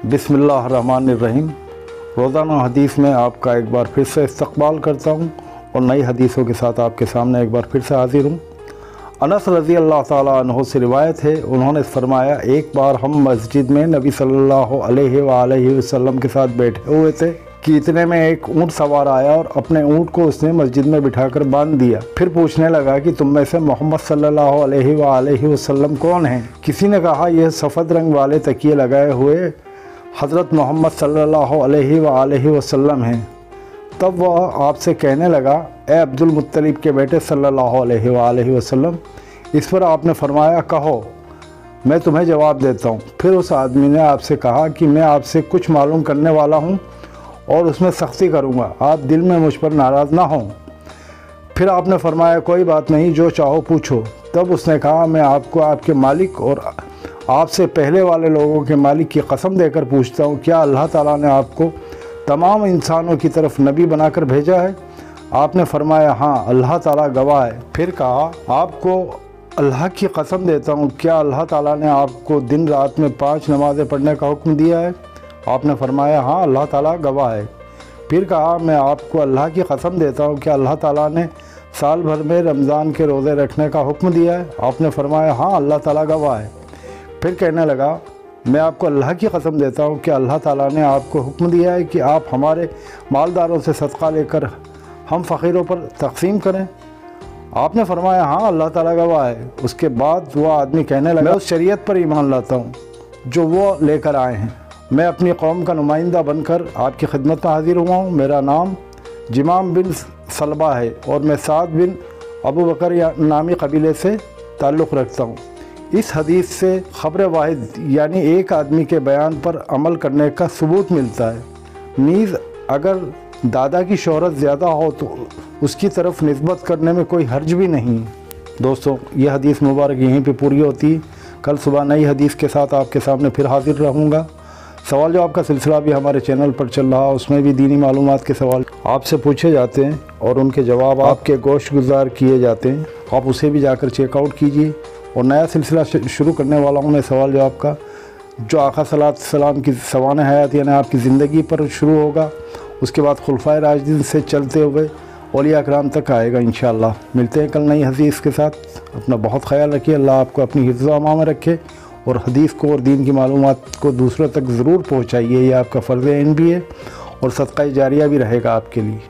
बिस्मिल्लाहिर्रहमानिर्रहीम। रोज़ाना हदीस में आपका एक बार फिर से इस्तक़बाल करता हूँ और नई हदीसों के साथ आपके सामने एक बार फिर से हाज़िर हूँ। अनस रज़ी अल्लाह ताला अन्हु से रिवायत है, उन्होंने फरमाया, एक बार हम मस्जिद में नबी सल्लल्लाहु अलैहि वसल्लम के साथ बैठे हुए थे कि इतने में एक ऊँट सवार आया और अपने ऊँट को उसने मस्जिद में बिठाकर बांध दिया। फिर पूछने लगा कि तुम में से मोहम्मद सल्लल्लाहु अलैहि वसल्लम कौन हैं? किसी ने कहा, यह सफ़ेद रंग वाले तकिए लगाए हुए हज़रत मोहम्मद सल्लल्लाहु अलैहि वसल्लम हैं। तब वह आपसे कहने लगा, ए अब्दुल मुत्तलिब के बेटे सल्लल्लाहु अलैहि वसल्लम। इस पर आपने फरमाया, कहो, मैं तुम्हें जवाब देता हूँ। फिर उस आदमी ने आपसे कहा कि मैं आपसे कुछ मालूम करने वाला हूँ और उसमें सख्ती करूँगा, आप दिल में मुझ पर नाराज़ ना हों। फिर आपने फरमाया, कोई बात नहीं, जो चाहो पूछो। तब उसने कहा, मैं आपको आपके मालिक और आपसे पहले वाले लोगों के मालिक की कसम देकर पूछता हूँ, क्या अल्लाह ताला ने आपको तमाम इंसानों की तरफ नबी बनाकर भेजा है? आपने फरमाया, हाँ, अल्लाह ताला गवाह है। फिर कहा, आपको अल्लाह की कसम देता हूँ, क्या अल्लाह ताला ने आपको दिन रात में 5 नमाज़ें पढ़ने का हुक्म दिया है? आपने फरमाया, हाँ, अल्लाह ताला गवाह है। फिर कहा, मैं आपको अल्लाह की कसम देता हूँ, क्या अल्लाह ताला ने साल भर में रमज़ान के रोज़े रखने का हुक्म दिया है? आपने फरमाया, हाँ, अल्लाह ताला गवाह है। फिर कहने लगा, मैं आपको अल्लाह की कसम देता हूँ कि अल्लाह ताला ने आपको हुक्म दिया है कि आप हमारे मालदारों से सदका लेकर हम फ़कीरों पर तक़सीम करें? आपने फरमाया, हाँ, अल्लाह ताला गवाह है। उसके बाद वह आदमी कहने लगा, मैं उस शरीयत पर ईमान लाता हूँ जो वो लेकर आए हैं। मैं अपनी कौम का नुमाइंदा बनकर आपकी खिदमत में हाज़िर हुआ हूँ। मेरा नाम जिमाम बिन सलबा है और मैं साद बिन अबू बकर या नामी कबीले से ताल्लुक़ रखता हूँ। इस हदीस से ख़बर वाहिद यानी एक आदमी के बयान पर अमल करने का सबूत मिलता है। नीज़ अगर दादा की शोहरत ज़्यादा हो तो उसकी तरफ निस्बत करने में कोई हर्ज भी नहीं। दोस्तों, यह हदीस मुबारक यहीं पे पूरी होती है। कल सुबह नई हदीस के साथ आपके सामने फिर हाजिर रहूँगा। सवाल जवाब का सिलसिला भी हमारे चैनल पर चल रहा है, उसमें भी दीनी मालूमात के सवाल आपसे पूछे जाते हैं और उनके जवाब आपके गोश गुजार किए जाते हैं। आप उसे भी जाकर चेकआउट कीजिए। और नया सिलसिला शुरू करने वाला हूँ मैं सवाल जवाब का, जो आका सल्लल्लाहु अलैहि वसल्लम की सवाने हयात यानी आपकी ज़िंदगी पर शुरू होगा। उसके बाद खुलफाए राशिदीन से चलते हुए औलिया कराम तक आएगा इंशाअल्लाह। मिलते हैं कल नई हदीस के साथ। अपना बहुत ख्याल रखिए। अल्लाह आपको अपनी हिफ्ज़ व अमान में रखे और हदीस को और दीन की मालूमात को दूसरों तक ज़रूर पहुँचाइए। ये आपका फ़र्ज़ ऐन भी है और सदक़ा जारिया भी रहेगा आपके लिए।